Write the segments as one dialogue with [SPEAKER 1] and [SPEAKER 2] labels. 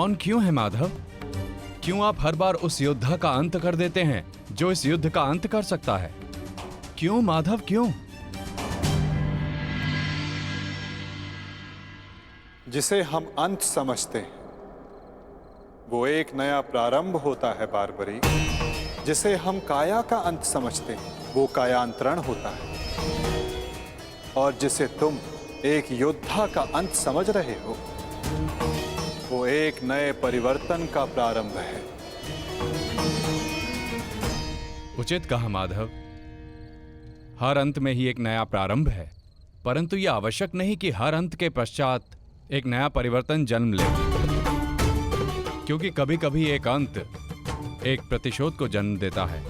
[SPEAKER 1] मौन क्यों है माधव? क्यों आप हर बार उस योद्धा का अंत कर देते हैं जो इस युद्ध का अंत कर सकता है? क्यों माधव, क्यों?
[SPEAKER 2] जिसे हम अंत समझते हैं वो एक नया प्रारंभ होता है बारबरी। जिसे हम काया का अंत समझते हैं वो कायांतरण होता है। और जिसे तुम एक योद्धा का अंत समझ रहे हो वो एक नए परिवर्तन का प्रारंभ है।
[SPEAKER 1] उचित कहा माधव। हर अंत में ही एक नया प्रारंभ है, परंतु यह आवश्यक नहीं कि हर अंत के पश्चात एक नया परिवर्तन जन्म ले, क्योंकि कभी कभी एक अंत एक प्रतिशोध को जन्म देता है,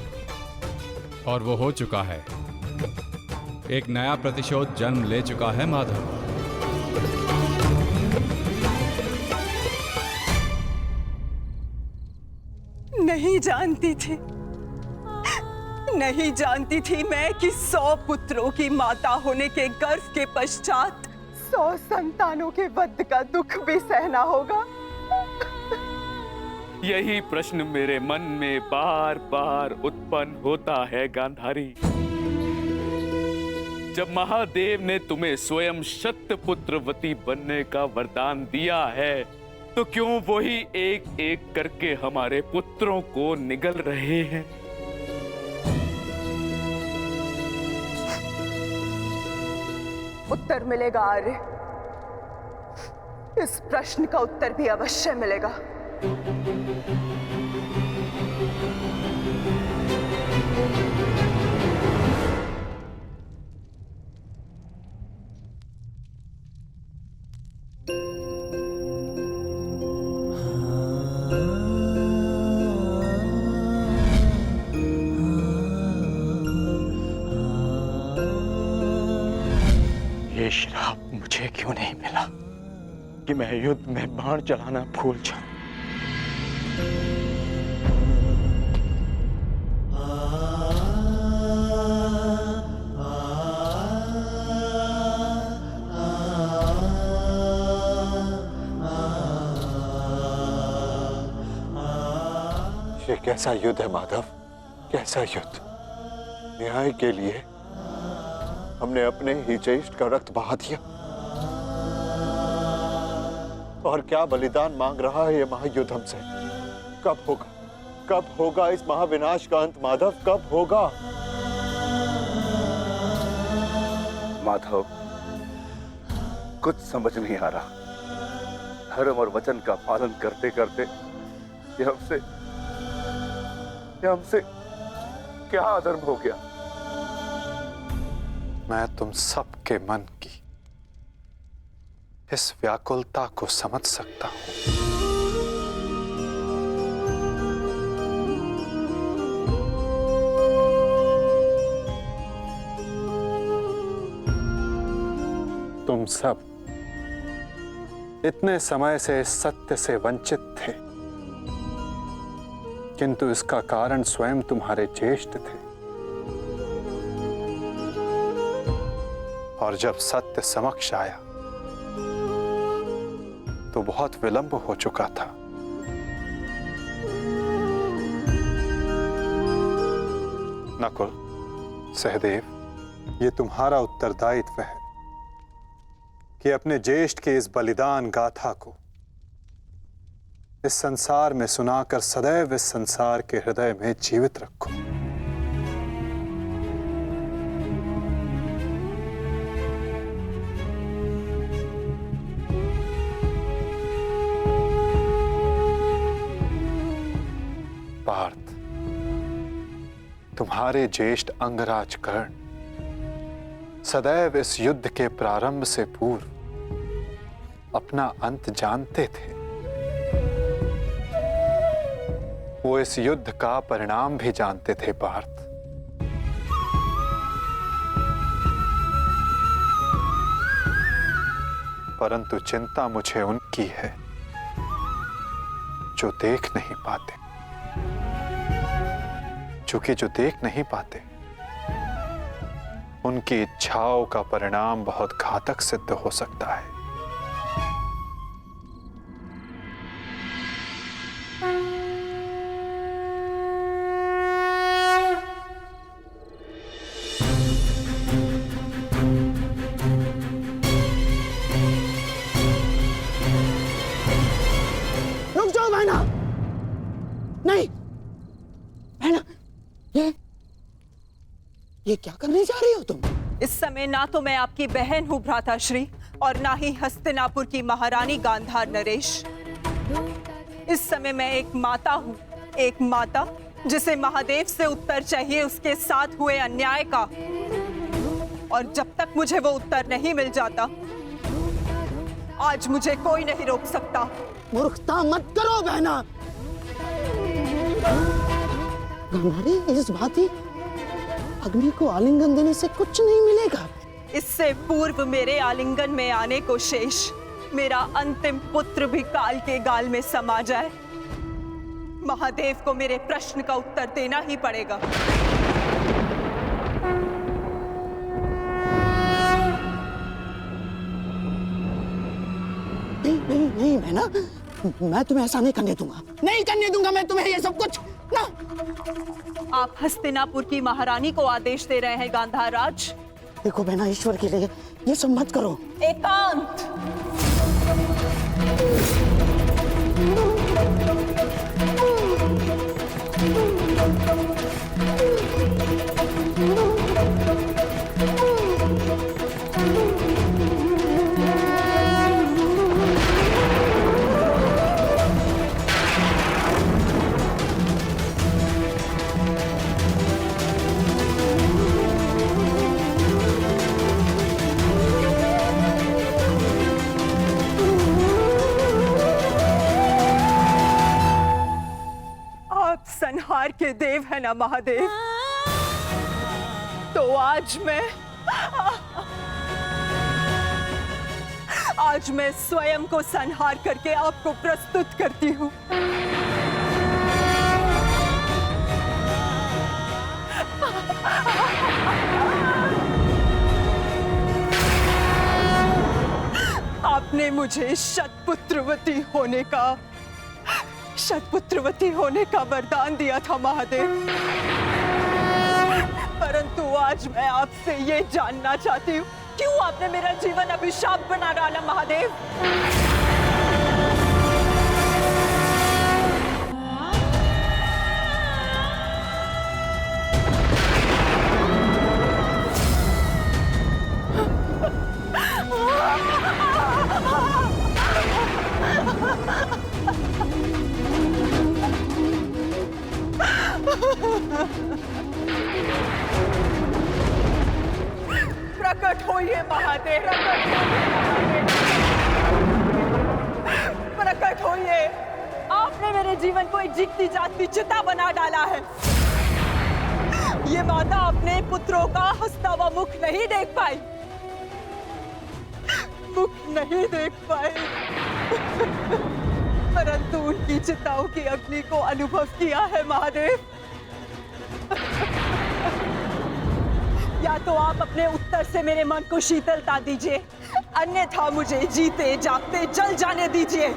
[SPEAKER 1] और वो हो चुका है। एक नया प्रतिशोध जन्म ले चुका है माधव।
[SPEAKER 3] नहीं जानती थी, नहीं जानती थी मैं कि 100 पुत्रों की माता होने के गर्व के पश्चात 100 संतानों के वध का दुख भी सहना होगा।
[SPEAKER 4] यही प्रश्न मेरे मन में बार बार उत्पन्न होता है गांधारी। जब महादेव ने तुम्हें स्वयं शतपुत्रवती बनने का वरदान दिया है तो क्यों वही एक एक करके हमारे पुत्रों को निगल रहे हैं?
[SPEAKER 3] उत्तर मिलेगा आर्य, इस प्रश्न का उत्तर भी अवश्य मिलेगा।
[SPEAKER 5] ये श्राप मुझे क्यों नहीं मिला कि मैं युद्ध में बाण चलाना भूल जाऊं?
[SPEAKER 2] ये कैसा युद्ध है माधव, कैसा युद्ध? न्याय के लिए हमने अपने ही ज्येष्ठ का रक्त बहा दिया, और क्या बलिदान मांग रहा है ये महायुद्ध हमसे? कब होगा, कब होगा इस महाविनाश का अंत माधव, कब होगा?
[SPEAKER 6] माधव, कुछ समझ नहीं आ रहा। धर्म और वचन का पालन करते करते ये हमसे क्या अधर्म हो गया?
[SPEAKER 2] मैं तुम सबके मन की इस व्याकुलता को समझ सकता हूं। तुम सब इतने समय से इस सत्य से वंचित थे, किंतु इसका कारण स्वयं तुम्हारे ज्येष्ठ थे। और जब सत्य समक्ष आया तो बहुत विलंब हो चुका था। नकुल, सहदेव, ये तुम्हारा उत्तरदायित्व है कि अपने ज्येष्ठ के इस बलिदान गाथा को इस संसार में सुनाकर सदैव इस संसार के हृदय में जीवित रखो। पार्थ, तुम्हारे ज्येष्ठ अंगराज कर्ण सदैव इस युद्ध के प्रारंभ से पूर्व अपना अंत जानते थे। वो इस युद्ध का परिणाम भी जानते थे पार्थ। परंतु चिंता मुझे उनकी है जो देख नहीं पाते, क्योंकि जो देख नहीं पाते उनकी इच्छाओं का परिणाम बहुत घातक सिद्ध हो सकता है।
[SPEAKER 7] ये क्या करने जा रही हो तुम?
[SPEAKER 3] इस समय ना तो मैं आपकी बहन हूँ भ्राताश्री और ना ही हस्तिनापुर की महारानी गांधार नरेश। इस समय मैं एक माता हूँ, एक माता जिसे महादेव से उत्तर चाहिए उसके साथ हुए अन्याय का। और जब तक मुझे वो उत्तर नहीं मिल जाता, आज मुझे कोई नहीं रोक सकता।
[SPEAKER 7] मूर्खता मत करो बहना। गांधारी, इस भांति अग्नि को आलिंगन देने से कुछ नहीं मिलेगा।
[SPEAKER 3] इससे पूर्व मेरे आलिंगन में आने को शेष मेरा अंतिम पुत्र भी काल के गाल में समा जाए, महादेव को मेरे प्रश्न का उत्तर देना ही पड़ेगा।
[SPEAKER 7] नहीं बहना, मैं तुम्हें ऐसा नहीं करने दूंगा। नहीं करने दूंगा मैं तुम्हें ये सब कुछ ना।
[SPEAKER 3] आप हस्तिनापुर की महारानी को आदेश दे रहे हैं गांधार राज?
[SPEAKER 7] देखो बहना, ईश्वर के लिए ये सब मत करो।
[SPEAKER 3] एकांत। संहार के देव है ना महादेव, तो आज मैं स्वयं को संहार करके आपको प्रस्तुत करती हूँ। आपने मुझे शतपुत्रवती होने का वरदान दिया था महादेव, परंतु आज मैं आपसे ये जानना चाहती हूँ, क्यों आपने मेरा जीवन अभिशाप बना डाला महादेव? प्रकट होइए महादेव, प्रकट होइए। आपने मेरे जीवन को एक जीती जागती चिता बना डाला है। ये माता अपने पुत्रों का हंसता हुआ मुख नहीं देख पाई, परंतु उनकी चिताओं की अग्नि को अनुभव किया है महादेव। या तो आप अपने उत्तर से मेरे मन को शीतलता दीजिए, अन्यथा मुझे जीते जागते जल जाने दीजिए।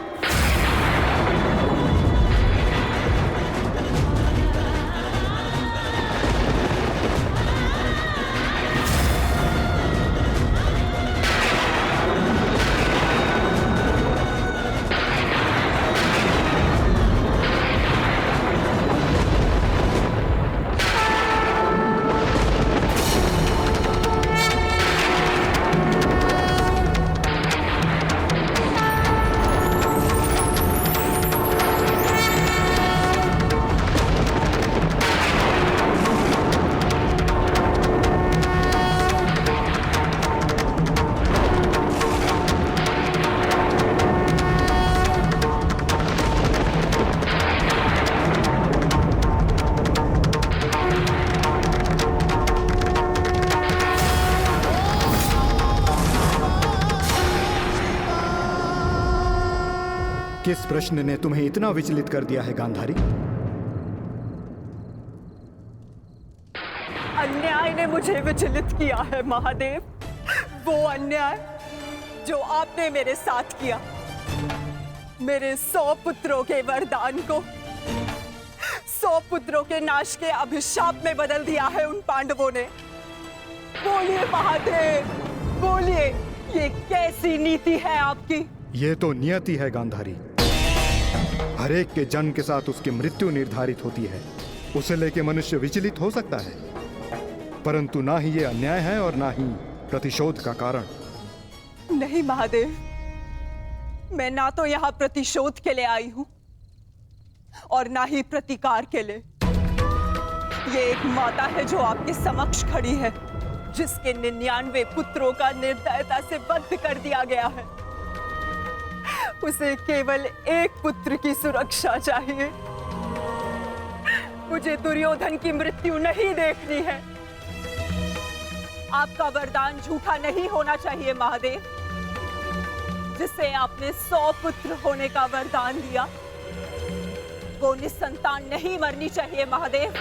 [SPEAKER 8] किस प्रश्न ने तुम्हें इतना विचलित कर दिया है गांधारी?
[SPEAKER 3] अन्याय ने मुझे विचलित किया है महादेव, वो अन्याय जो आपने मेरे साथ किया। मेरे 100 पुत्रों के वरदान को 100 पुत्रों के नाश के अभिशाप में बदल दिया है उन पांडवों ने। बोलिए महादेव, बोलिए, ये कैसी नीति है आपकी?
[SPEAKER 8] ये तो नियति है गांधारी। हर एक के जन्म के साथ उसकी मृत्यु निर्धारित होती है। उसे लेके मनुष्य विचलित हो सकता है, परंतु ना ही ये अन्याय है और ना ही प्रतिशोध का कारण।
[SPEAKER 3] नहीं महादेव, मैं ना तो यहाँ प्रतिशोध के लिए आई हूं और ना ही प्रतिकार के लिए। ये एक माता है जो आपके समक्ष खड़ी है, जिसके 99 पुत्रों का निर्दयता से वध कर दिया गया है। उसे केवल एक पुत्र की सुरक्षा चाहिए। मुझे दुर्योधन की मृत्यु नहीं देखनी है। आपका वरदान झूठा नहीं होना चाहिए महादेव। जिसे आपने 100 पुत्र होने का वरदान दिया, वो निसंतान नहीं मरनी चाहिए महादेव।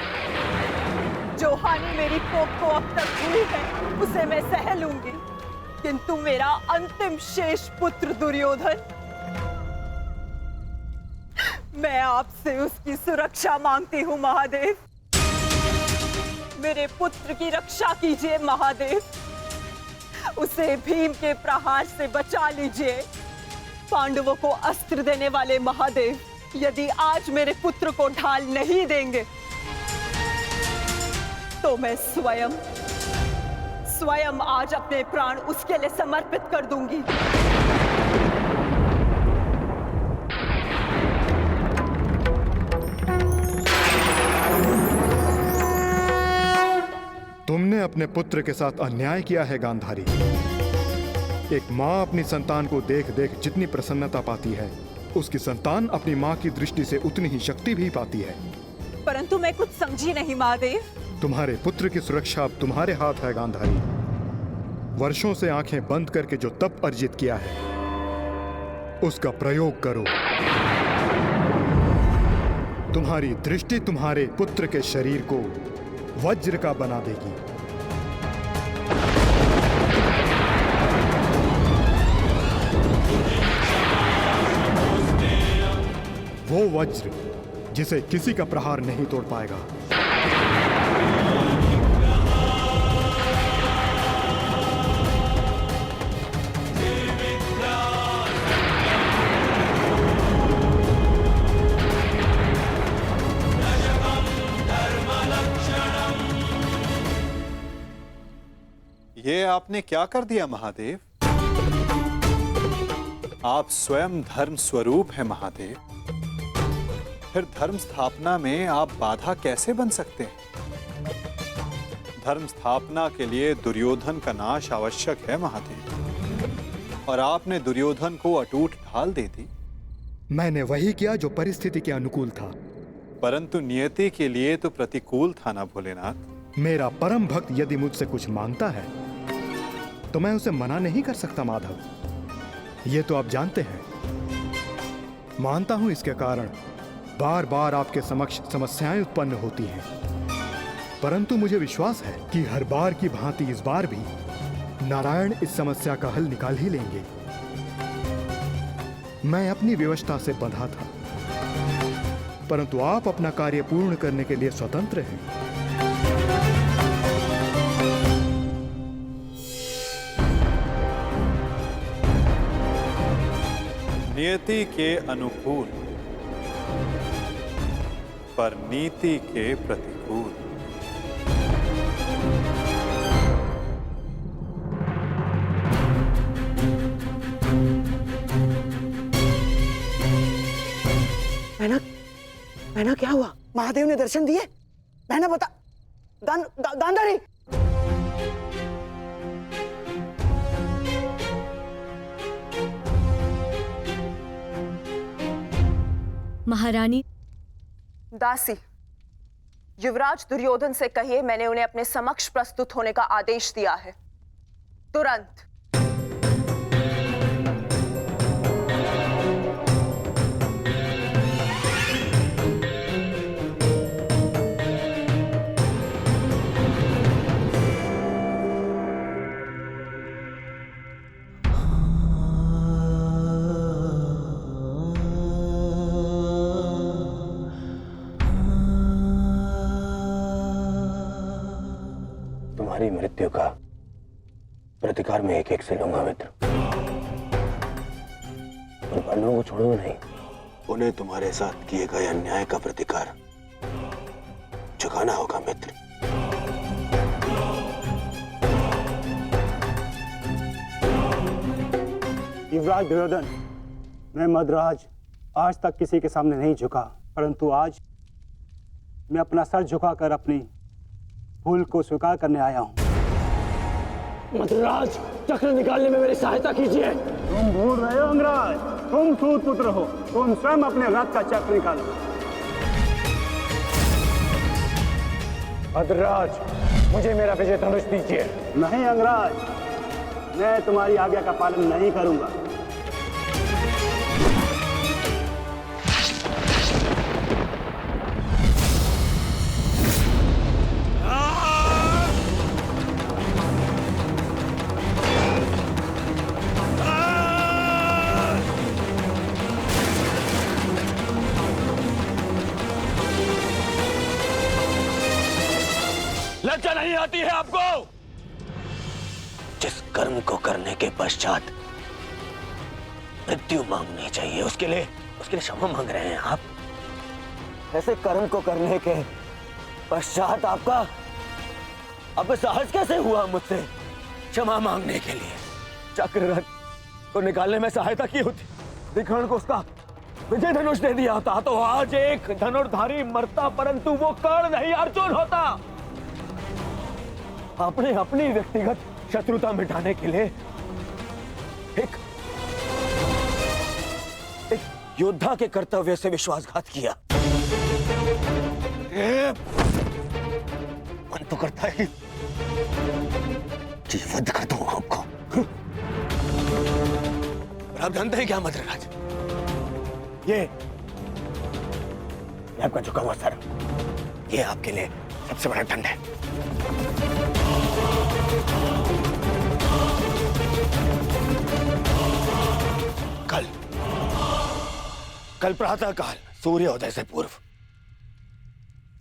[SPEAKER 3] जो हानि मेरी कोख को अब तक हुई है उसे मैं सह लूंगी, किंतु मेरा अंतिम शेष पुत्र दुर्योधन, मैं आपसे उसकी सुरक्षा मांगती हूँ महादेव। मेरे पुत्र की रक्षा कीजिए महादेव। उसे भीम के प्रहार से बचा लीजिए। पांडवों को अस्त्र देने वाले महादेव, यदि आज मेरे पुत्र को ढाल नहीं देंगे तो मैं स्वयं आज अपने प्राण उसके लिए समर्पित कर दूंगी।
[SPEAKER 8] तुमने अपने पुत्र के साथ अन्याय किया है गांधारी। एक माँ अपनी संतान को देख देख जितनी प्रसन्नता पाती है, उसकी संतान अपनी माँ की दृष्टि से उतनी ही शक्ति भी पाती है।
[SPEAKER 3] परंतु मैं कुछ समझी नहीं महादेव।
[SPEAKER 8] तुम्हारे पुत्र की सुरक्षा अब तुम्हारे हाथ है गांधारी। वर्षों से आंखें बंद करके जो तप अर्जित किया है, उसका प्रयोग करो। तुम्हारी दृष्टि तुम्हारे पुत्र के शरीर को वज्र का बना देगी। वो वज्र जिसे किसी का प्रहार नहीं तोड़ पाएगा।
[SPEAKER 2] ये आपने क्या कर दिया महादेव? आप स्वयं धर्म स्वरूप हैं महादेव। फिर धर्म स्थापना में आप बाधा कैसे बन सकते हैं? धर्म स्थापना के लिए दुर्योधन का नाश आवश्यक है महादेव, और आपने दुर्योधन को अटूट ढाल दे दी।
[SPEAKER 8] मैंने वही किया जो परिस्थिति के अनुकूल था।
[SPEAKER 2] परंतु नियति के लिए तो प्रतिकूल था ना भोलेनाथ।
[SPEAKER 8] मेरा परम भक्त यदि मुझसे कुछ मांगता है तो मैं उसे मना नहीं कर सकता माधव। ये तो आप जानते हैं। मानता हूं इसके कारण बार बार आपके समक्ष समस्याएं उत्पन्न होती हैं, परंतु मुझे विश्वास है कि हर बार की भांति इस बार भी नारायण इस समस्या का हल निकाल ही लेंगे। मैं अपनी व्यवस्था से बंधा था, परंतु आप अपना कार्य पूर्ण करने के लिए स्वतंत्र हैं।
[SPEAKER 2] नियति के अनुकूल पर नीति के प्रतिकूल।
[SPEAKER 7] बहना क्या हुआ? महादेव ने दर्शन दिए? बहना बता। गांधारी,
[SPEAKER 9] महारानी।
[SPEAKER 3] दासी, युवराज दुर्योधन से कहिए मैंने उन्हें अपने समक्ष प्रस्तुत होने का आदेश दिया है, तुरंत।
[SPEAKER 5] तुम्हारी मृत्यु का प्रतिकार मैं एक एक से लूंगा मित्र, और पांडवों को छोड़ूंगा नहीं। उन्हें तुम्हारे साथ किए गए अन्याय का प्रतिकार चुकाना होगा मित्र।
[SPEAKER 10] युवराज दुर्योधन, मैं मद्राज आज तक किसी के सामने नहीं झुका, परंतु आज मैं अपना सर झुकाकर अपनी भूल को स्वीकार करने आया हूँ।
[SPEAKER 5] मद्राज, चक्र निकालने में मेरी सहायता कीजिए।
[SPEAKER 10] तुम भूल रहे हो अंगराज, तुम सूत पुत्र हो, तुम स्वयं अपने रथ का चक्र निकालो।
[SPEAKER 5] मद्राज, मुझे मेरा विजय धनुष दीजिए।
[SPEAKER 10] नहीं अंगराज, मैं तुम्हारी आज्ञा का पालन नहीं करूंगा।
[SPEAKER 5] लज्जा नहीं आती है आपको? जिस कर्म को करने के पश्चात मृत्यु मांगनी चाहिए, उसके लिए क्षमा मांग रहे हैं आप। ऐसे कर्म को करने के पश्चात आपका अब साहस कैसे हुआ मुझसे क्षमा मांगने के लिए? चक्ररथ को निकालने में सहायता की होती, विकर्ण को उसका विजय धनुष दे दिया होता, तो आज एक धनुर्धारी मरता, परंतु वो कर्ण नहीं अर्जुन होता। आपने अपनी व्यक्तिगत शत्रुता मिटाने के लिए एक योद्धा के कर्तव्य से विश्वासघात किया। मन तो करता है कि वध कर दूं आपको। आप जानते हैं क्या मद्रराज, ये आपका झुका हुआ सर, ये आपके लिए सबसे बड़ा दंड है। कल प्रातः काल सूर्योदय से पूर्व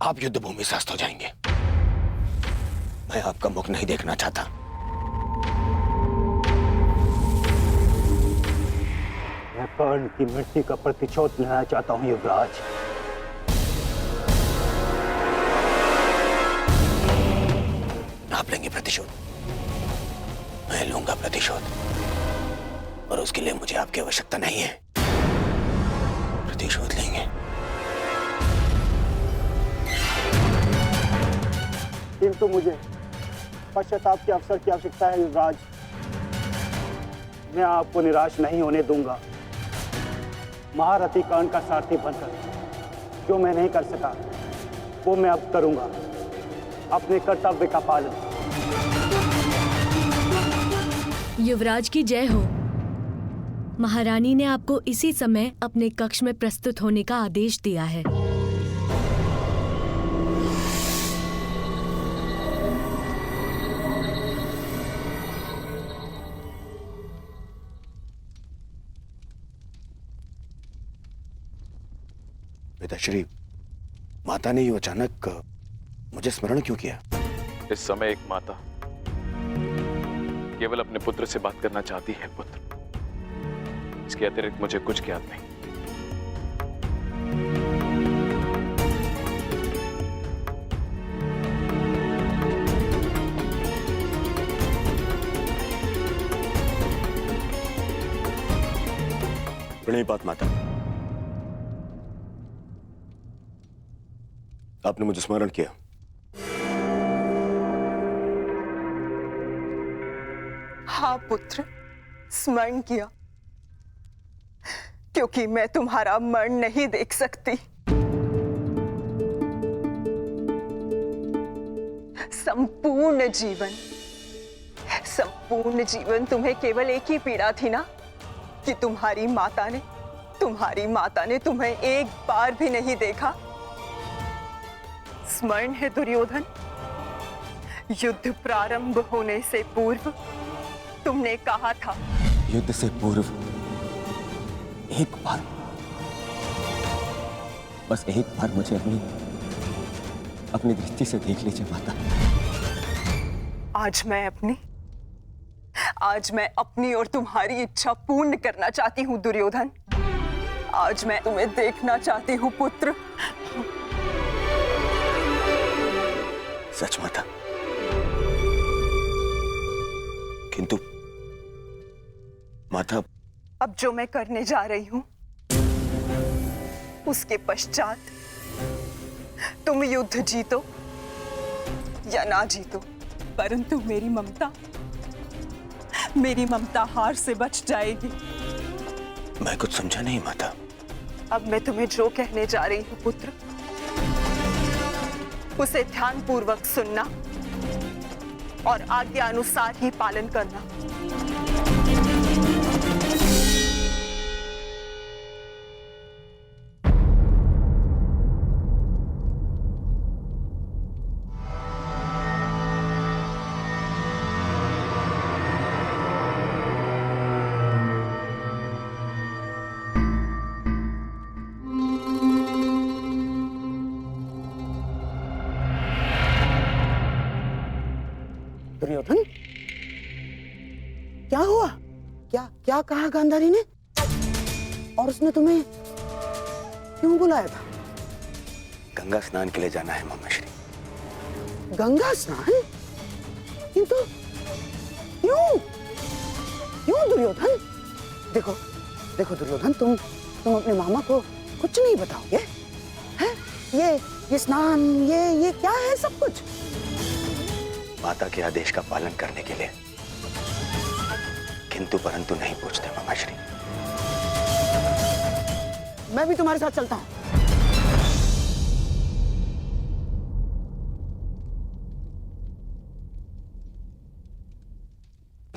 [SPEAKER 5] आप युद्ध भूमि से अस्त हो जाएंगे। मैं आपका मुख नहीं देखना चाहता।
[SPEAKER 10] मैं कर्ण की मृत्यु का प्रतिशोध लेना चाहता हूं युवराज।
[SPEAKER 5] आप लेंगे प्रतिशोध? मैं लूंगा प्रतिशोध, और उसके लिए मुझे आपकी आवश्यकता नहीं है। प्रतिशोध लेंगे।
[SPEAKER 10] किंतु मुझे पश्चाताप के अवसर की आवश्यकता है युवराज। मैं आपको निराश नहीं होने दूंगा। महारथी कर्ण का सारथी बनकर जो मैं नहीं कर सका, वो मैं अब करूंगा, अपने कर्तव्य का पालन।
[SPEAKER 9] युवराज की जय हो। महारानी ने आपको इसी समय अपने कक्ष में प्रस्तुत होने का आदेश दिया है।
[SPEAKER 5] पिताश्री, माता ने यूं अचानक मुझे स्मरण क्यों किया?
[SPEAKER 4] इस समय एक माता केवल अपने पुत्र से बात करना चाहती है पुत्र, इसके अतिरिक्त मुझे कुछ ज्ञात नहीं।
[SPEAKER 5] प्रणिपात माता, आपने मुझे स्मरण किया।
[SPEAKER 3] हाँ पुत्र, स्मरण किया, क्योंकि मैं तुम्हारा मरण नहीं देख सकती। संपूर्ण जीवन तुम्हें केवल एक ही पीड़ा थी ना, कि तुम्हारी माता ने तुम्हें एक बार भी नहीं देखा। स्मरण है दुर्योधन, युद्ध प्रारंभ होने से पूर्व तुमने कहा था,
[SPEAKER 5] युद्ध से पूर्व एक बार, बस एक बार मुझे अपनी दृष्टि से देख लीजिए माता।
[SPEAKER 3] आज मैं अपनी और तुम्हारी इच्छा पूर्ण करना चाहती हूँ दुर्योधन। आज मैं तुम्हें देखना चाहती हूँ पुत्र।
[SPEAKER 5] सच माता, किंतु माता
[SPEAKER 3] अब जो मैं करने जा रही हूं उसके पश्चात तुम युद्ध जीतो या ना जीतो, परंतु मेरी ममता हार से बच जाएगी।
[SPEAKER 5] मैं कुछ समझा नहीं माता।
[SPEAKER 3] अब मैं तुम्हें जो कहने जा रही हूं पुत्र, उसे ध्यानपूर्वक सुनना और आज्ञा अनुसार ही पालन करना।
[SPEAKER 7] दुर्योधन, क्या हुआ? क्या कहा गांधारी ने? और उसने तुम्हें क्यों बुलाया था?
[SPEAKER 5] गंगा स्नान के लिए जाना है मामाश्री।
[SPEAKER 7] गंगा स्नान? किंतु क्यों दुर्योधन? देखो दुर्योधन, तुम अपने मामा को कुछ नहीं बताओगे? हैं? ये स्नान, ये क्या है सब कुछ?
[SPEAKER 5] माता के आदेश का पालन करने के लिए किंतु परंतु नहीं पूछते मामाश्री।
[SPEAKER 7] मैं भी तुम्हारे साथ चलता हूं।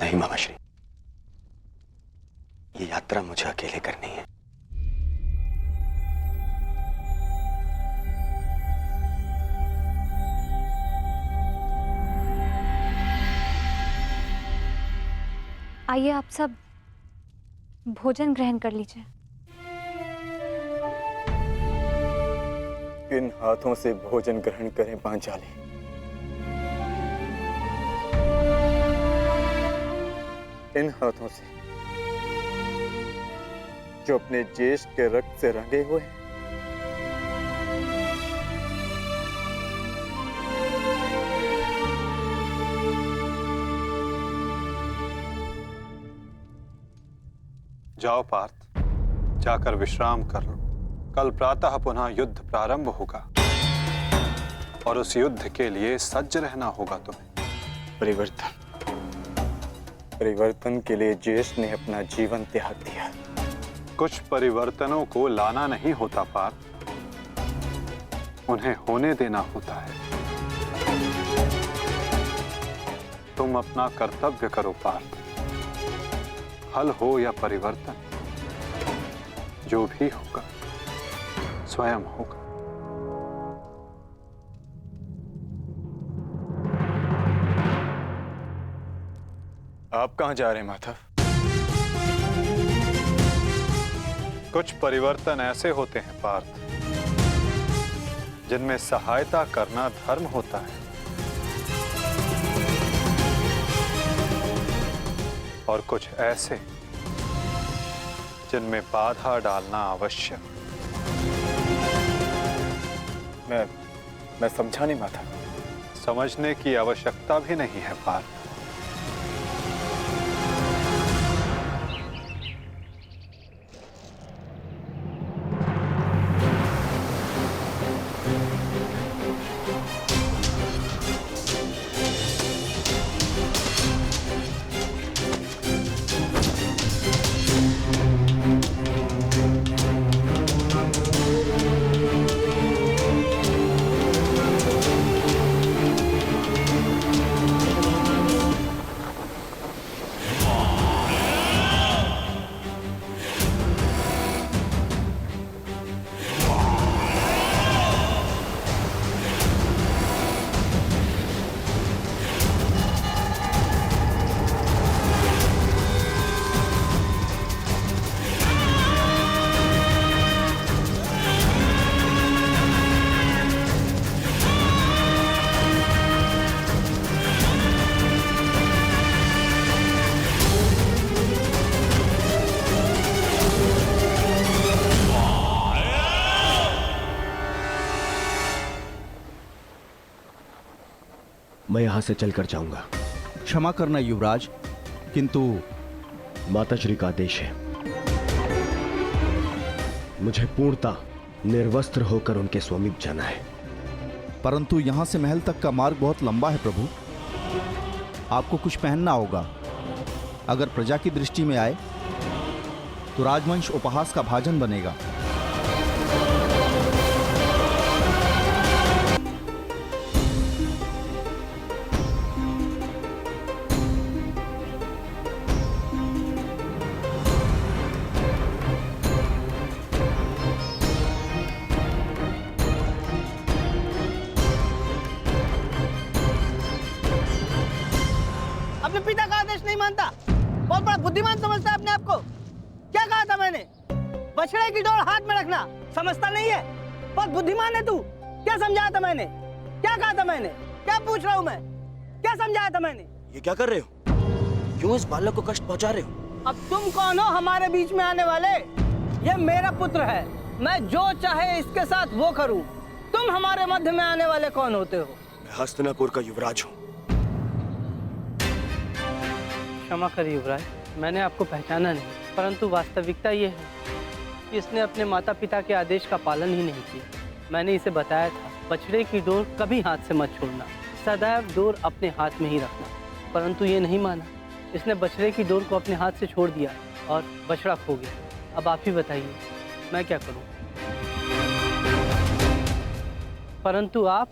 [SPEAKER 5] नहीं मामाश्री, ये यात्रा मुझे अकेले करनी है।
[SPEAKER 11] आइए आप सब भोजन ग्रहण कर लीजिए।
[SPEAKER 10] किन हाथों से भोजन ग्रहण करें पांचाली? इन हाथों से जो अपने ज्येष्ठ के रक्त से रंगे हुए हैं।
[SPEAKER 2] जाओ पार्थ, जाकर विश्राम कर लो। कल प्रातः पुनः युद्ध प्रारंभ होगा और उस युद्ध के लिए सज्ज रहना होगा तुम्हें।
[SPEAKER 10] परिवर्तन के लिए ज्येष्ठ ने अपना जीवन त्याग दिया।
[SPEAKER 2] कुछ परिवर्तनों को लाना नहीं होता पार्थ, उन्हें होने देना होता है। तुम अपना कर्तव्य करो पार्थ। फल हो या परिवर्तन, जो भी होगा स्वयं होगा।
[SPEAKER 10] आप कहां जा रहे हैं माधव?
[SPEAKER 2] कुछ परिवर्तन ऐसे होते हैं पार्थ, जिनमें सहायता करना धर्म होता है और कुछ ऐसे जिनमें बाधा डालना आवश्यक।
[SPEAKER 10] मैं समझा नहीं माता।
[SPEAKER 2] समझने की आवश्यकता भी नहीं है पार्थ।
[SPEAKER 5] मैं यहां से चलकर जाऊंगा।
[SPEAKER 12] क्षमा करना युवराज, किंतु
[SPEAKER 5] माताश्री का आदेश है।
[SPEAKER 12] मुझे पूर्णतः निर्वस्त्र होकर उनके समीप जाना है।
[SPEAKER 13] परंतु यहाँ से महल तक का मार्ग बहुत लंबा है प्रभु। आपको कुछ पहनना होगा। अगर प्रजा की दृष्टि में आए तो राजवंश उपहास का भाजन बनेगा।
[SPEAKER 14] अपने पिता का आदेश नहीं मानता, बहुत बड़ा बुद्धिमान समझता है अपने आप को। क्या कहा था मैंने? बछड़े की डोर हाथ में रखना, समझता नहीं है? बहुत बुद्धिमान है तू। क्या समझाया था मैंने? क्या कहा था मैंने? क्या पूछ रहा हूँ मैं? क्या समझाया था मैंने?
[SPEAKER 5] ये क्या कर रहे हो? क्यों इस बालक को कष्ट पहुंचा रहे हो?
[SPEAKER 14] अब तुम कौन हो हमारे बीच में आने वाले? ये मेरा पुत्र है, मैं जो चाहे इसके साथ वो करूं। तुम हमारे मध्य में आने वाले कौन होते हो?
[SPEAKER 5] मैं हस्तिनापुर का युवराज हूँ।
[SPEAKER 14] क्षमा करिए युवराज, मैंने आपको पहचाना नहीं, परंतु वास्तविकता ये है कि इसने अपने माता पिता के आदेश का पालन ही नहीं किया। मैंने इसे बताया था, बछड़े की डोर कभी हाथ से मत छोड़ना, सदैव डोर अपने हाथ में ही रखना, परंतु ये नहीं माना। इसने बछड़े की डोर को अपने हाथ से छोड़ दिया और बछड़ा खो गया। अब आप ही बताइए मैं क्या करूं? परंतु आप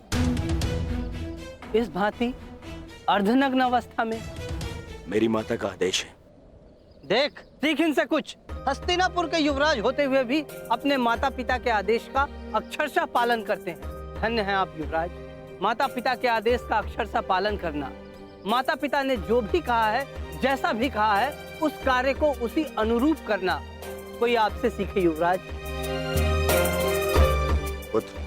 [SPEAKER 14] इस भांति अर्धनग्न अवस्था में।
[SPEAKER 5] मेरी माता का आदेश है।
[SPEAKER 14] देख, सीख इनसे कुछ। हस्तिनापुर के युवराज होते हुए भी अपने माता पिता के आदेश का अक्षरशः पालन करते हैं। धन्य हैं आप युवराज। माता पिता के आदेश का अक्षरशः पालन करना, माता पिता ने जो भी कहा है, जैसा भी कहा है, उस कार्य को उसी अनुरूप करना कोई आपसे सीखे युवराज।
[SPEAKER 5] पुत्र,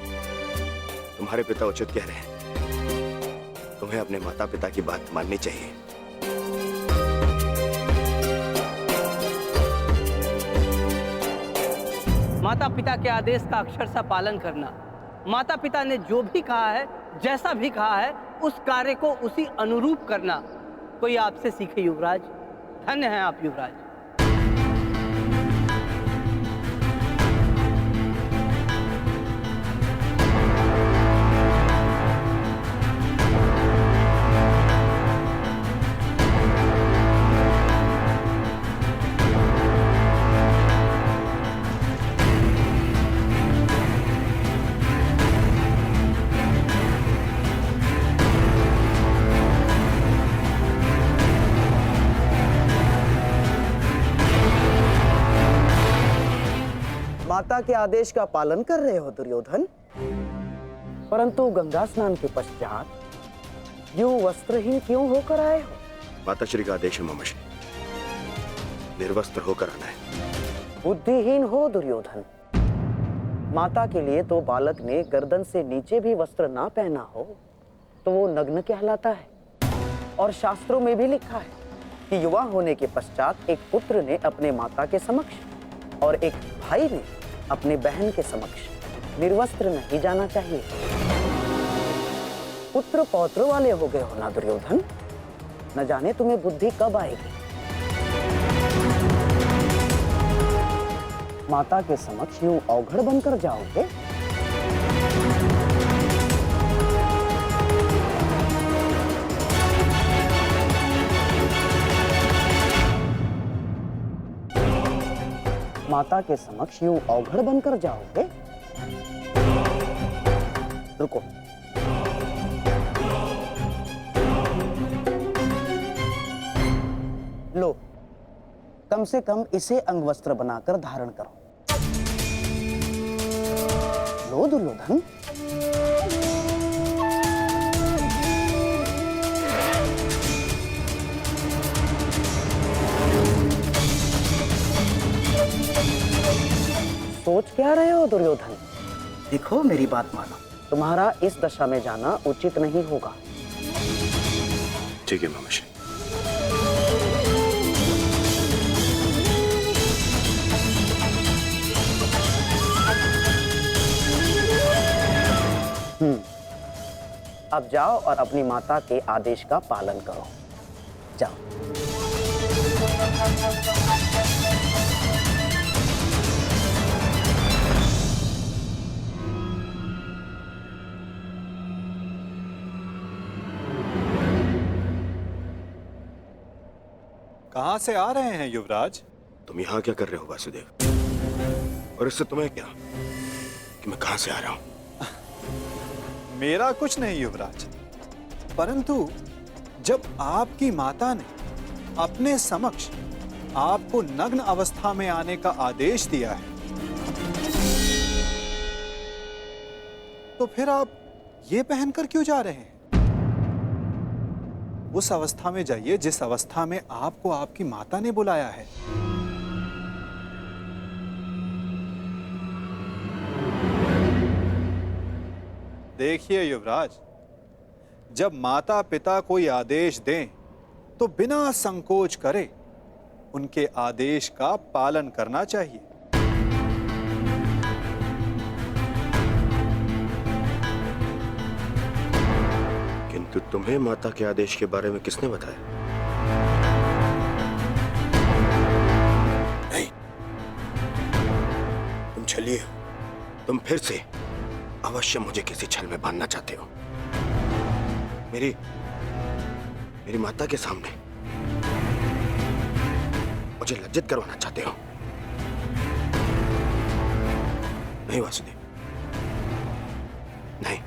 [SPEAKER 5] तुम्हारे पिता उचित कह रहे हैं। तुम्हें अपने माता पिता की बात माननी चाहिए।
[SPEAKER 14] माता पिता के आदेश का अक्षरशः पालन करना, माता पिता ने जो भी कहा है, जैसा भी कहा है, उस कार्य को उसी अनुरूप करना कोई आपसे सीखे युवराज। धन्य हैं आप युवराज।
[SPEAKER 7] माता के आदेश का पालन कर रहे हो दुर्योधन, परंतु गंगा स्नान के पश्चात यूं वस्त्रहीन क्यों होकर आए हो?
[SPEAKER 5] माताश्री का आदेश है मामाश्री, निर्वस्त्र होकर आना है।
[SPEAKER 7] बुद्धिहीन हो दुर्योधन। माता के लिए तो बालक ने गर्दन से नीचे भी वस्त्र ना पहना हो तो वो नग्न कहलाता है। और शास्त्रों में भी लिखा है कि युवा होने के पश्चात एक पुत्र ने अपने माता के समक्ष और एक भाई ने अपने बहन के समक्ष निर्वस्त्र नहीं जाना चाहिए। पुत्र पौत्र वाले हो गए हो ना दुर्योधन, न जाने तुम्हें बुद्धि कब आएगी। माता के समक्ष यूं अवघड़ बनकर जाओगे? माता के समक्ष यूं अवघड़ बनकर जाओगे? रुको, लो, कम से कम इसे अंगवस्त्र बनाकर धारण करो। लो दुर्योधन। सोच क्या रहे हो दुर्योधन? देखो मेरी बात मानो, तुम्हारा इस दशा में जाना उचित नहीं होगा।
[SPEAKER 5] ठीक है मामाश्री।
[SPEAKER 7] अब जाओ और अपनी माता के आदेश का पालन करो। जाओ।
[SPEAKER 2] कहां से आ रहे हैं युवराज?
[SPEAKER 12] तुम यहाँ क्या कर रहे हो वासुदेव? और इससे तुम्हें क्या कि मैं कहां से आ रहा हूं?
[SPEAKER 2] मेरा कुछ नहीं युवराज, परंतु जब आपकी माता ने अपने समक्ष आपको नग्न अवस्था में आने का आदेश दिया है, तो फिर आप ये पहनकर क्यों जा रहे हैं? उस अवस्था में जाइए जिस अवस्था में आपको आपकी माता ने बुलाया है। देखिए युवराज, जब माता पिता कोई आदेश दें तो बिना संकोच करे उनके आदेश का पालन करना चाहिए।
[SPEAKER 12] किंतु तुम्हें माता के आदेश के बारे में किसने बताया? नहीं, तुम छलिए हो। तुम फिर से अवश्य मुझे किसी छल में बांधना चाहते हो। मेरी माता के सामने मुझे लज्जित करवाना चाहते हो। नहीं वासुदेव, नहीं,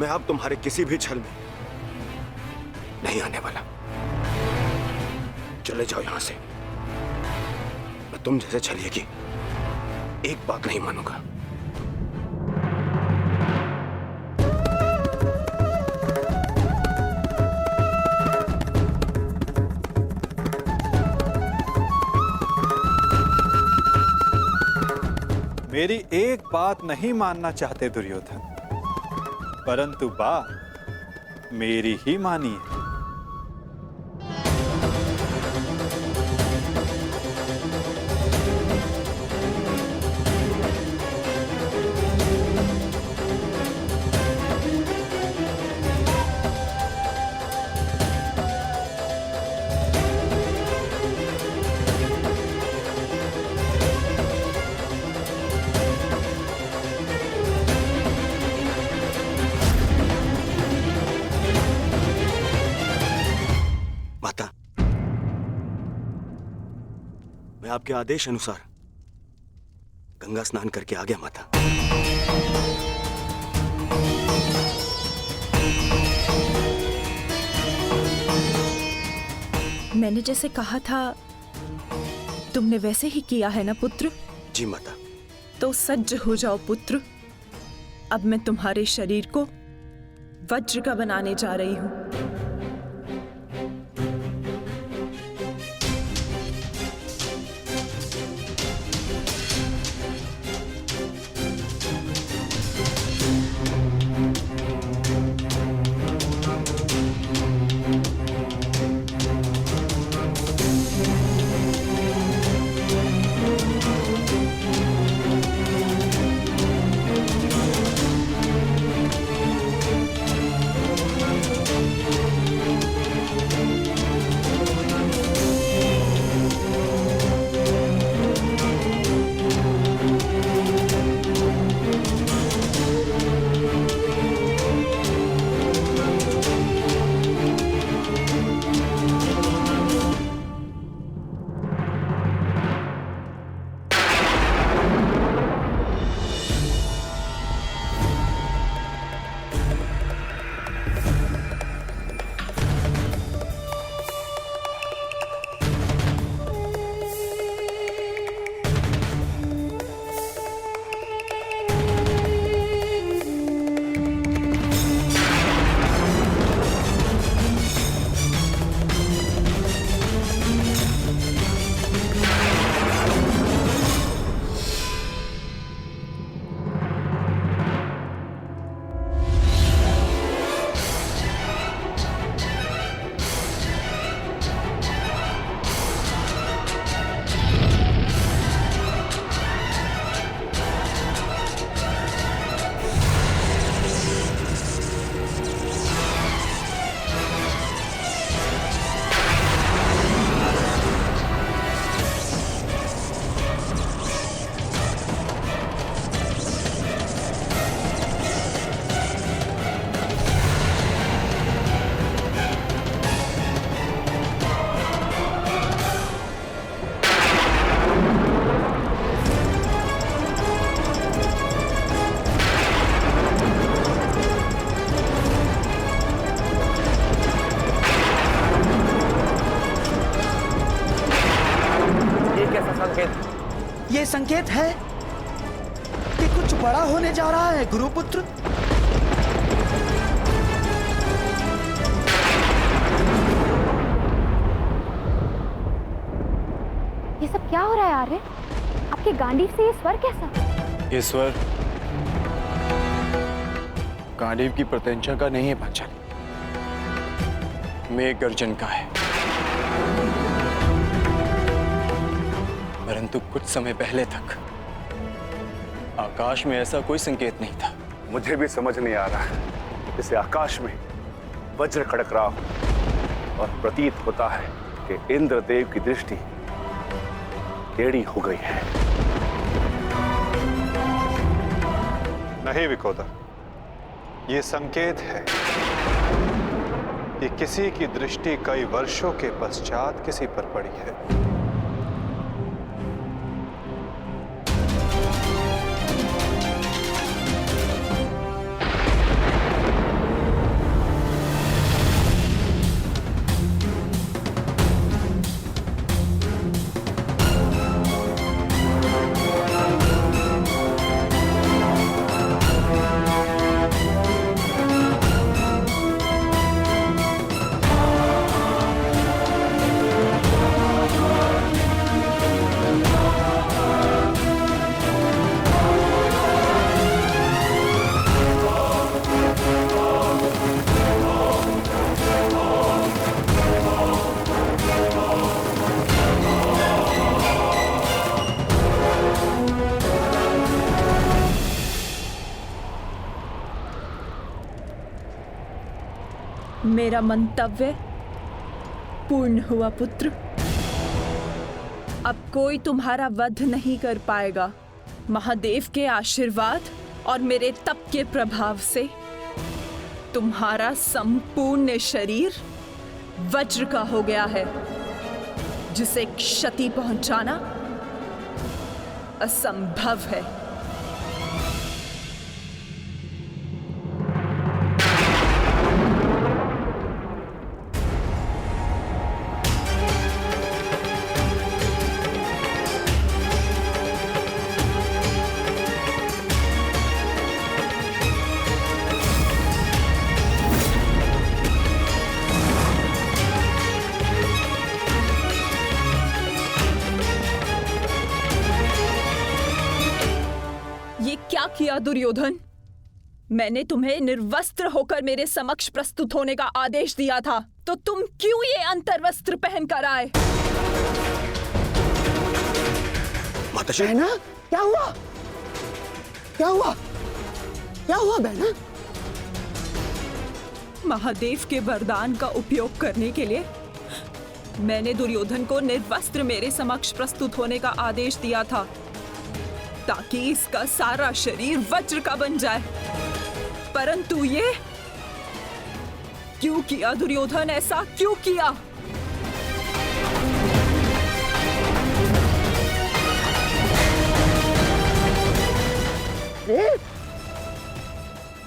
[SPEAKER 12] मैं अब तुम्हारे किसी भी छल में नहीं आने वाला। चले जाओ यहां से। मैं तुम जैसे छलिए की एक बात नहीं मानूंगा।
[SPEAKER 2] मेरी एक बात नहीं मानना चाहते दुर्योधन, परंतु बात मेरी ही मानिए।
[SPEAKER 12] मैं आपके आदेश अनुसार गंगा स्नान करके आ गया माता।
[SPEAKER 15] मैंने जैसे कहा था तुमने वैसे ही किया है ना पुत्र?
[SPEAKER 12] जी माता।
[SPEAKER 15] तो सज्ज हो जाओ पुत्र। अब मैं तुम्हारे शरीर को वज्र का बनाने जा रही हूं।
[SPEAKER 7] ये संकेत है कि कुछ बड़ा होने जा रहा है गुरुपुत्र।
[SPEAKER 11] ये सब क्या हो रहा है आर्य? आपके गांडीव से ये स्वर कैसा?
[SPEAKER 16] ये स्वर गांडीव की प्रत्यंचा का नहीं है पांचाली, मेघ गर्जन का है। परंतु कुछ समय पहले तक आकाश में ऐसा कोई संकेत नहीं था।
[SPEAKER 6] मुझे भी समझ नहीं आ रहा, जैसे आकाश में वज्र खड़क रहा हो और प्रतीत होता है कि इंद्रदेव की दृष्टि टेढ़ी हो गई है।
[SPEAKER 2] नहीं विकोदर, ये संकेत है कि किसी की दृष्टि कई वर्षों के पश्चात किसी पर पड़ी है।
[SPEAKER 15] मेरा मंतव्य पूर्ण हुआ पुत्र। अब कोई तुम्हारा वध नहीं कर पाएगा। महादेव के आशीर्वाद और मेरे तप के प्रभाव से तुम्हारा संपूर्ण शरीर वज्र का हो गया है, जिसे क्षति पहुंचाना असंभव है। किया दुर्योधन, मैंने तुम्हें निर्वस्त्र होकर मेरे समक्ष प्रस्तुत होने का आदेश दिया था, तो तुम क्यों ये अंतर्वस्त्र पहनकर आए?
[SPEAKER 7] बहना, क्या हुआ? क्या हुआ? क्या हुआ बहना?
[SPEAKER 15] महादेव के वरदान का उपयोग करने के लिए मैंने दुर्योधन को निर्वस्त्र मेरे समक्ष प्रस्तुत होने का आदेश दिया था, ताकि इसका सारा शरीर वज्र का बन जाए। परंतु ये क्यों किया दुर्योधन? ऐसा क्यों किया?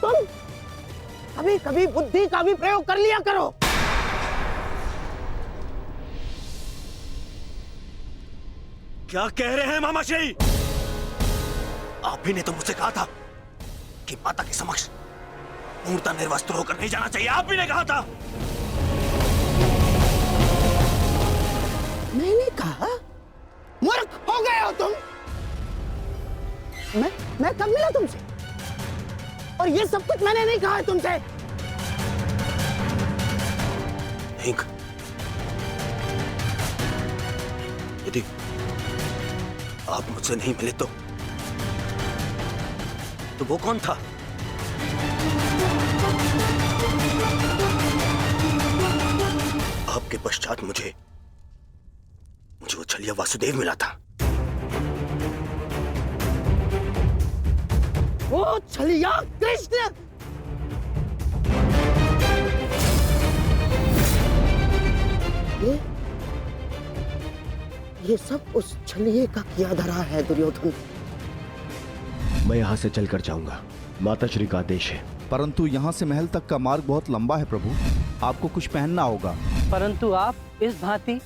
[SPEAKER 7] तुम कभी कभी बुद्धि का भी प्रयोग कर लिया करो।
[SPEAKER 12] क्या कह रहे हैं मामाश्री? आप ही ने तो मुझसे कहा था कि माता के समक्ष पूर्णतः निर्वस्त्र होकर नहीं जाना चाहिए। आप ही ने कहा था।
[SPEAKER 7] मैंने कहा? मूर्ख हो गए हो तुम। मैं कब मिला तुमसे? और ये सब कुछ मैंने नहीं कहा है तुमसे।
[SPEAKER 12] यदि आप मुझसे नहीं मिले तो वो कौन था? आपके पश्चात मुझे वो छलिया वासुदेव मिला था।
[SPEAKER 7] वो छलिया कृष्ण। ये सब उस छलिए का किया धरा है दुर्योधन।
[SPEAKER 12] मैं यहाँ से चलकर जाऊंगा, माताश्री का आदेश है।
[SPEAKER 13] परंतु यहाँ से महल तक का मार्ग बहुत लंबा है प्रभु, आपको कुछ पहनना होगा।
[SPEAKER 14] परंतु आप इस भांति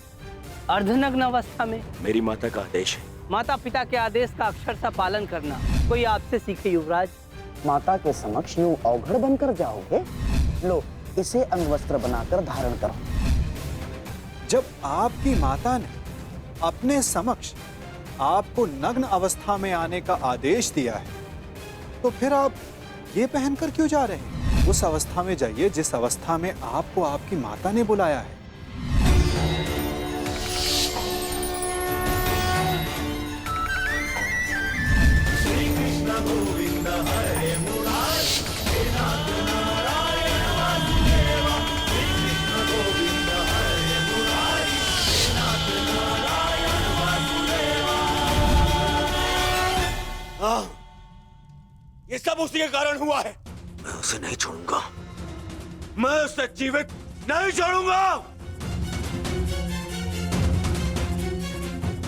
[SPEAKER 14] अर्धनग्न अवस्था में।
[SPEAKER 12] मेरी माता का आदेश है
[SPEAKER 14] माता पिता के आदेश का अक्षरशः पालन करना कोई आपसे सीखे युवराज।
[SPEAKER 7] माता के समक्ष यूं अवघड़ बनकर जाओगे? लो, इसे अंगवस्त्र बनाकर धारण करो।
[SPEAKER 2] जब आपकी माता ने अपने समक्ष आपको नग्न अवस्था में आने का आदेश दिया है, तो फिर आप ये पहनकर क्यों जा रहे हैं? उस अवस्था में जाइए जिस अवस्था में आपको आपकी माता ने बुलाया है।
[SPEAKER 12] ये सब उसी के कारण हुआ है। मैं उसे नहीं छोड़ूंगा, मैं उसे जीवित नहीं छोड़ूंगा,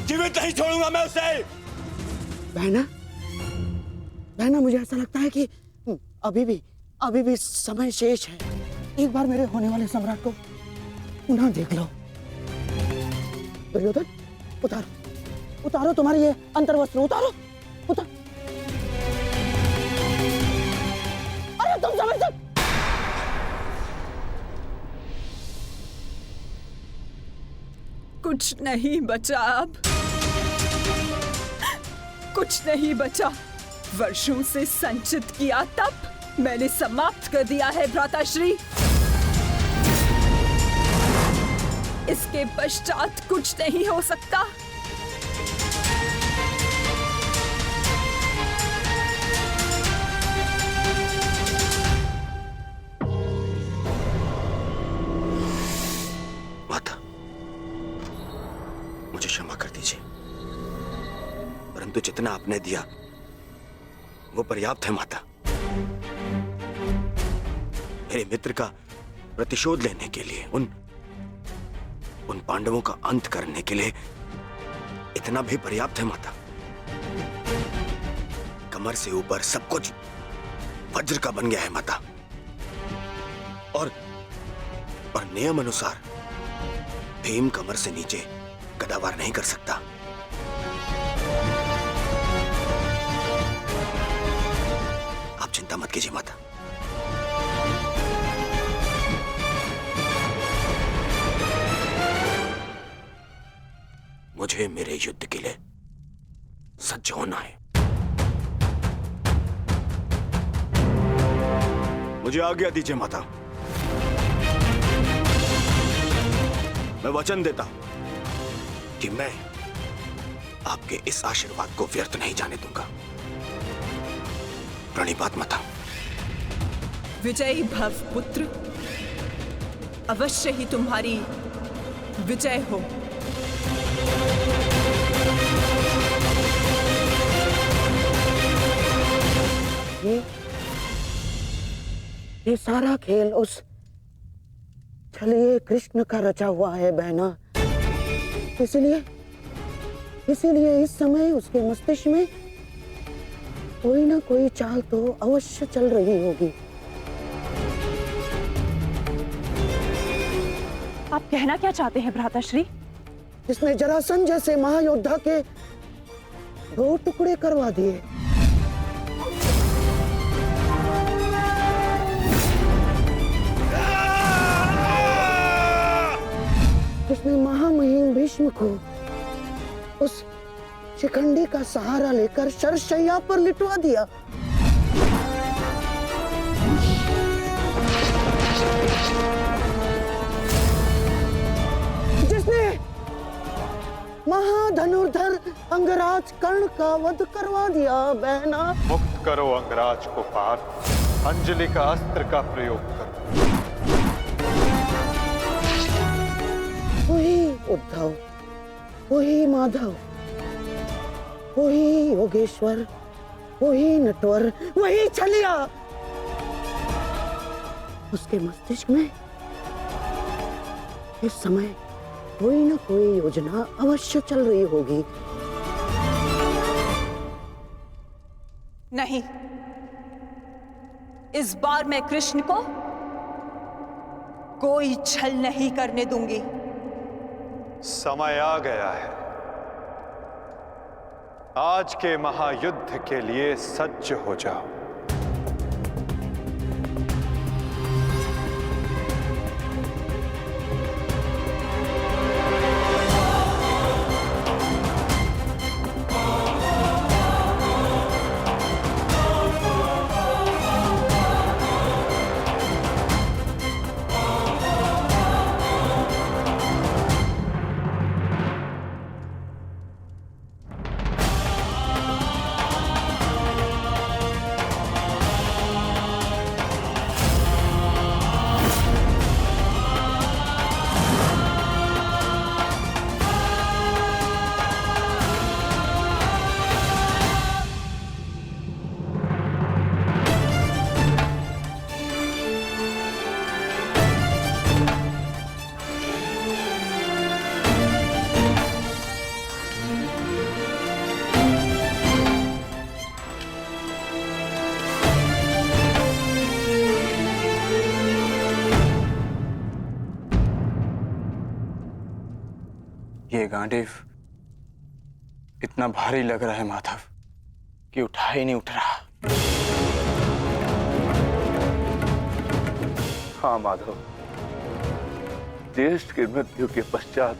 [SPEAKER 12] जीवित नहीं छोड़ूंगा मैं उसे।
[SPEAKER 7] बहना, बहना, मुझे ऐसा लगता है कि अभी भी समय शेष है। एक बार मेरे होने वाले सम्राट को पुनः देख लो। दुर्योधन, उतारो तुम्हारी ये अंतर्वस्त्र, उतारो। अरे तुम समझ सकते?
[SPEAKER 15] कुछ नहीं बचा अब, कुछ नहीं बचा। वर्षों से संचित किया तप मैंने समाप्त कर दिया है भ्राताश्री। इसके पश्चात कुछ नहीं हो सकता।
[SPEAKER 12] माता, मुझे क्षमा कर दीजिए, परंतु जितना आपने दिया वो पर्याप्त है माता। मेरे मित्र का प्रतिशोध लेने के लिए, उन पांडवों का अंत करने के लिए इतना भी पर्याप्त है माता। कमर से ऊपर सब कुछ वज्र का बन गया है माता, और नियम अनुसार भीम कमर से नीचे गदावार नहीं कर सकता। आप चिंता मत कीजिए माता। मुझे मेरे युद्ध के लिए सज्ज होना है। मुझे आज्ञा दीजिए माता। मैं वचन देता हूं कि मैं आपके इस आशीर्वाद को व्यर्थ नहीं जाने दूंगा। प्रणिपात माता।
[SPEAKER 15] विजयी भव पुत्र, अवश्य ही तुम्हारी विजय हो।
[SPEAKER 7] ये सारा खेल उस छलिए कृष्ण का रचा हुआ है बहना। इसीलिए इस समय उसके मस्तिष्क में कोई ना कोई चाल तो अवश्य चल रही होगी।
[SPEAKER 17] आप कहना क्या चाहते हैं भ्राताश्री?
[SPEAKER 7] इसने जरासंध जैसे महायोद्धा के 2 टुकड़े करवा दिए। उसने महामहिम भीष्म को उस शिखंडी का सहारा लेकर शरशैया पर लिटवा दिया। जिसने महाधनुर्धर अंगराज कर्ण का वध करवा दिया बहना।
[SPEAKER 2] मुक्त करो अंगराज को पार्थ, अंजलि का अस्त्र का प्रयोग करो।
[SPEAKER 7] वही उद्धव, वही माधव, वही योगेश्वर, वही नटवर, वही छलिया। उसके मस्तिष्क में इस समय कोई न कोई योजना अवश्य चल रही होगी।
[SPEAKER 15] नहीं, इस बार मैं कृष्ण को कोई छल नहीं करने दूंगी।
[SPEAKER 2] समय आ गया है। आज के महायुद्ध के लिए सज्ज हो जाओ।
[SPEAKER 16] ये गांडीव इतना भारी लग रहा है माधव कि उठा ही नहीं उठ रहा।
[SPEAKER 6] हाँ माधव, ज्येष्ठ की मृत्यु के पश्चात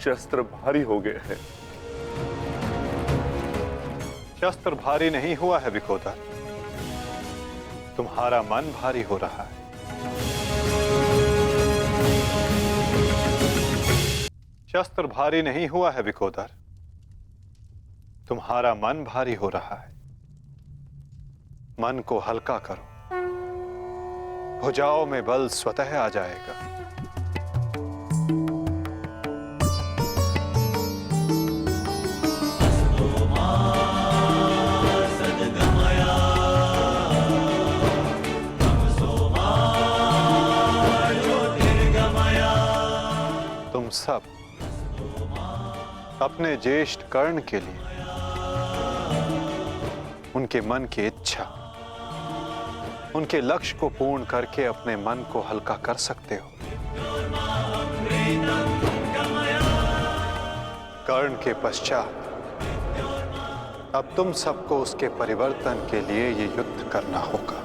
[SPEAKER 6] शस्त्र भारी हो गए हैं।
[SPEAKER 2] शस्त्र भारी नहीं हुआ है विकोदर, तुम्हारा मन भारी हो रहा है। शस्त्र भारी नहीं हुआ है विकोदर, तुम्हारा मन भारी हो रहा है। मन को हल्का करो, भुजाओं में बल स्वतः आ जाएगा। तुम सब अपने ज्येष्ठ कर्ण के लिए उनके मन की इच्छा, उनके लक्ष्य को पूर्ण करके अपने मन को हल्का कर सकते हो। कर्ण के पश्चात अब तुम सबको उसके परिवर्तन के लिए ये युद्ध करना होगा।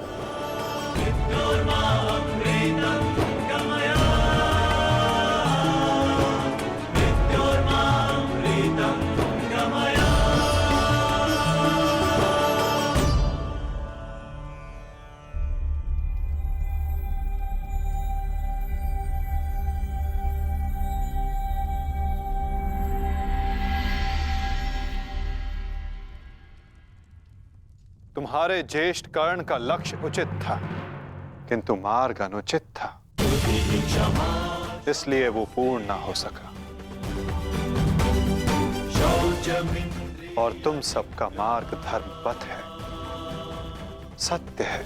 [SPEAKER 2] तुम्हारे ज्येष्ठ कर्ण का लक्ष्य उचित था, किंतु मार्ग अनुचित था, इसलिए वो पूर्ण ना हो सका। और तुम सबका मार्ग धर्मपथ है, सत्य है,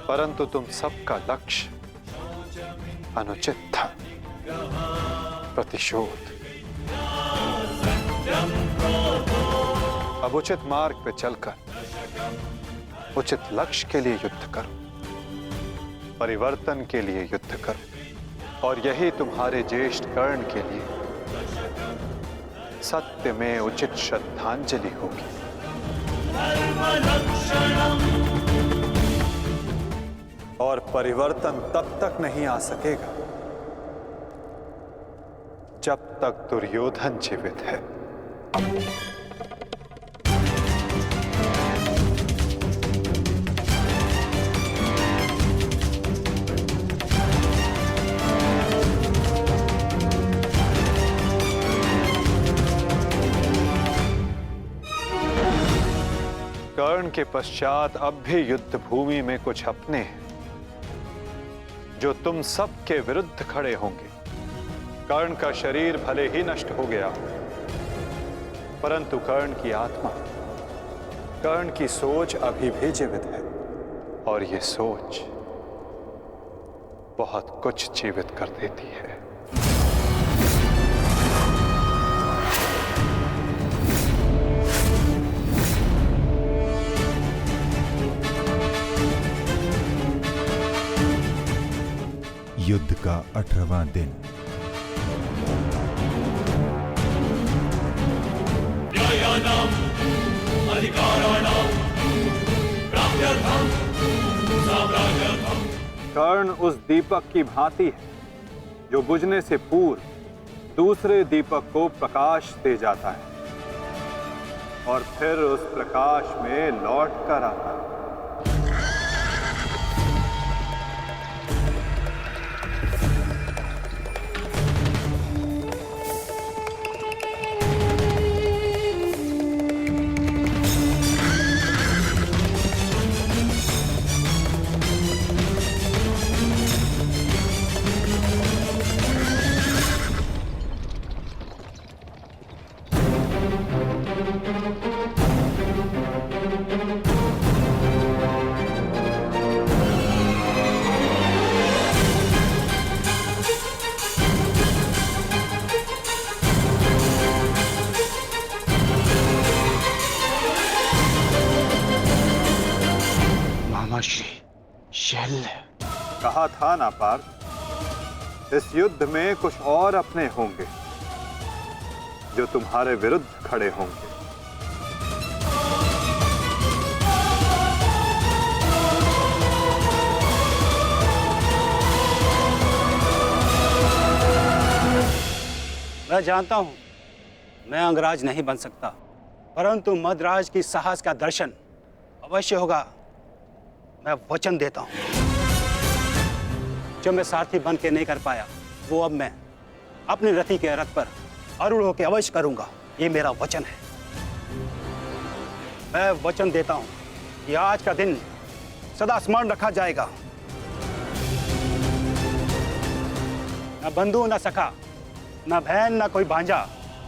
[SPEAKER 2] परंतु तुम सबका लक्ष्य अनुचित था, प्रतिशोध। अब उचित मार्ग पे चलकर उचित लक्ष्य के लिए युद्ध करो, परिवर्तन के लिए युद्ध करो, और यही तुम्हारे ज्येष्ठ कर्ण के लिए सत्य में उचित श्रद्धांजलि होगी। और परिवर्तन तब तक नहीं आ सकेगा जब तक दुर्योधन जीवित है। कर्ण के पश्चात अब भी युद्ध भूमि में कुछ अपने हैं जो तुम सब के विरुद्ध खड़े होंगे। कर्ण का शरीर भले ही नष्ट हो गया, परंतु कर्ण की आत्मा, कर्ण की सोच अभी भी जीवित है, और ये सोच बहुत कुछ जीवित कर देती है।
[SPEAKER 18] युद्ध का 18वां दिन।
[SPEAKER 2] कर्ण उस दीपक की भांति है जो बुझने से पूर्व दूसरे दीपक को प्रकाश दे जाता है और फिर उस प्रकाश में लौट कर आता है। कहा था ना पार्थ, इस युद्ध में कुछ और अपने होंगे जो तुम्हारे विरुद्ध खड़े होंगे।
[SPEAKER 10] मैं जानता हूं मैं अंगराज नहीं बन सकता, परंतु मद्राज की साहस का दर्शन अवश्य होगा। मैं वचन देता हूं, जो मैं सारथी बन के नहीं कर पाया वो अब मैं अपने रथी के रथ पर आरूढ़ होकर अवश्य करूंगा। ये मेरा वचन है। मैं वचन देता हूं कि आज का दिन सदा स्मरण रखा जाएगा। न बंधु न सखा, न बहन न कोई भांजा,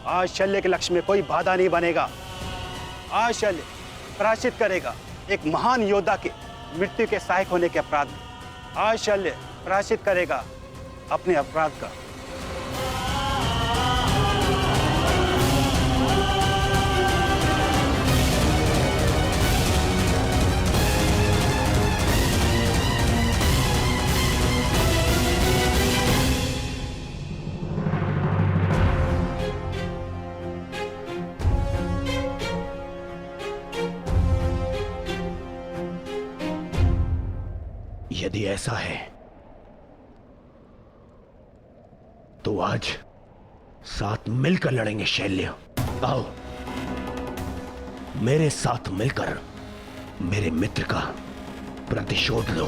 [SPEAKER 10] आज शल्य के लक्ष्य में कोई बाधा नहीं बनेगा। आज शल्य प्रायश्चित करेगा एक महान योद्धा के मृत्यु के सहायक होने के अपराध में। आज शल्य प्रायश्चित करेगा अपने अपराध का।
[SPEAKER 12] यदि ऐसा है तो आज साथ मिलकर लड़ेंगे शैल्य। आओ मेरे साथ मिलकर मेरे मित्र का प्रतिशोध लो।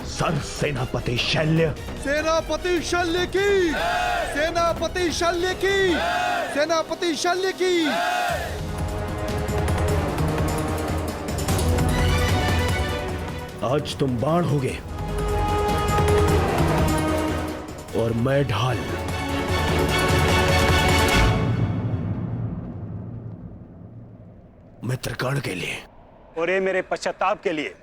[SPEAKER 12] सर सेनापति शैल्य।
[SPEAKER 8] सेनापति शल्य की, सेनापति शल्य की, सेनापति शल्य की।
[SPEAKER 12] आज तुम बाण होगे और मैं ढाल। मित्र कर्ण के लिए
[SPEAKER 10] और ये मेरे पश्चाताप के लिए।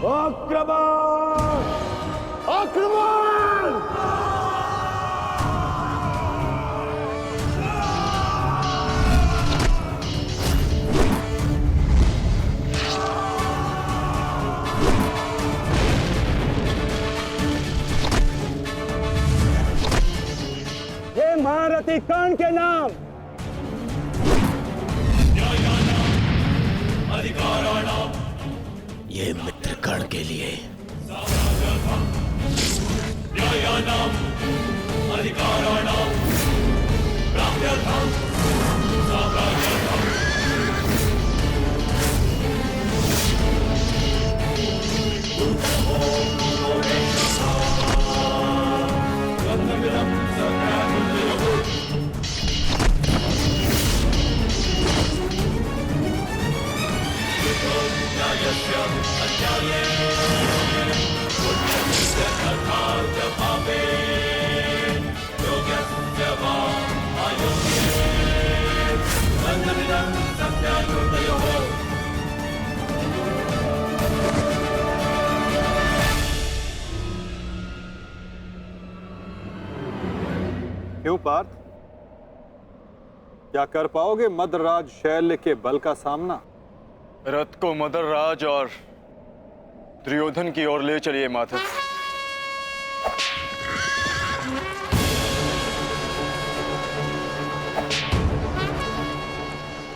[SPEAKER 12] आक्रमण! आक्रमण!
[SPEAKER 10] हे महारथी कर्ण के नाम,
[SPEAKER 12] ये मित्र कर्ण के लिए।
[SPEAKER 2] क्यों पार्थ, क्या कर पाओगे मद्रराज शैल्य के बल का सामना?
[SPEAKER 16] रथ को मदर राज और दुर्योधन की ओर ले चलिए माधव।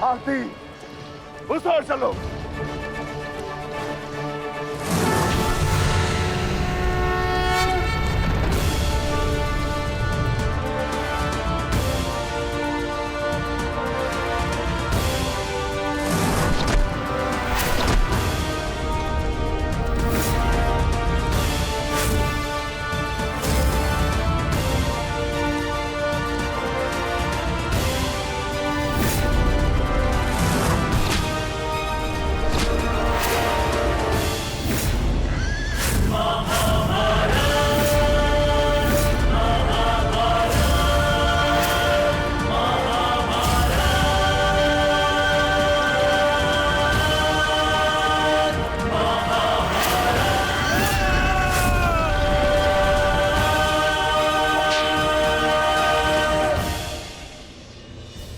[SPEAKER 6] आरती उस ओर चलो।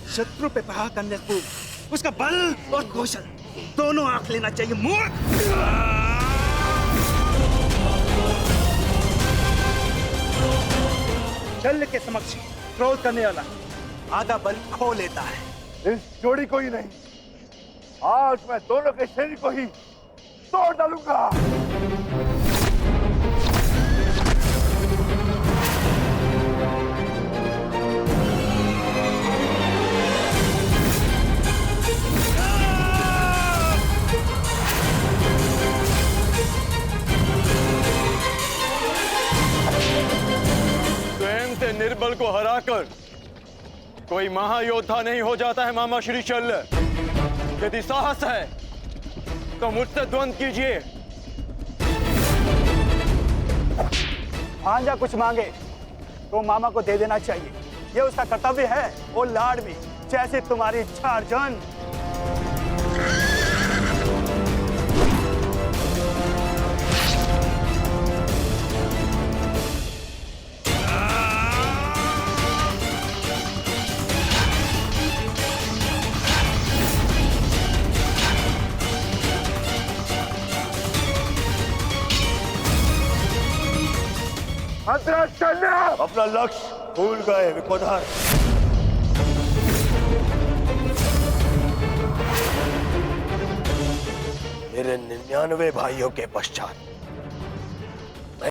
[SPEAKER 10] शत्रु पे प्रहार करने पूर्व उसका बल और कौशल दोनों आंख लेना चाहिए। मूर्ख! शल्य के समक्ष क्रोध करने वाला आधा बल खो लेता है।
[SPEAKER 6] इस जोड़ी को ही नहीं, आज मैं दोनों के शरीर को ही तोड़ डालूंगा।
[SPEAKER 16] निर्बल को हराकर कोई महायोद्धा नहीं हो जाता है मामा श्री शल्य। यदि साहस है तो मुझसे द्वंद्व कीजिए।
[SPEAKER 10] भांजा कुछ मांगे तो मामा को दे देना चाहिए, ये उसका कर्तव्य है। वो लाड भी जैसे तुम्हारी इच्छा अर्जुन।
[SPEAKER 6] अपना लक्ष्य भूल गए विकोधर।
[SPEAKER 12] मेरे 99 भाइयों के पश्चात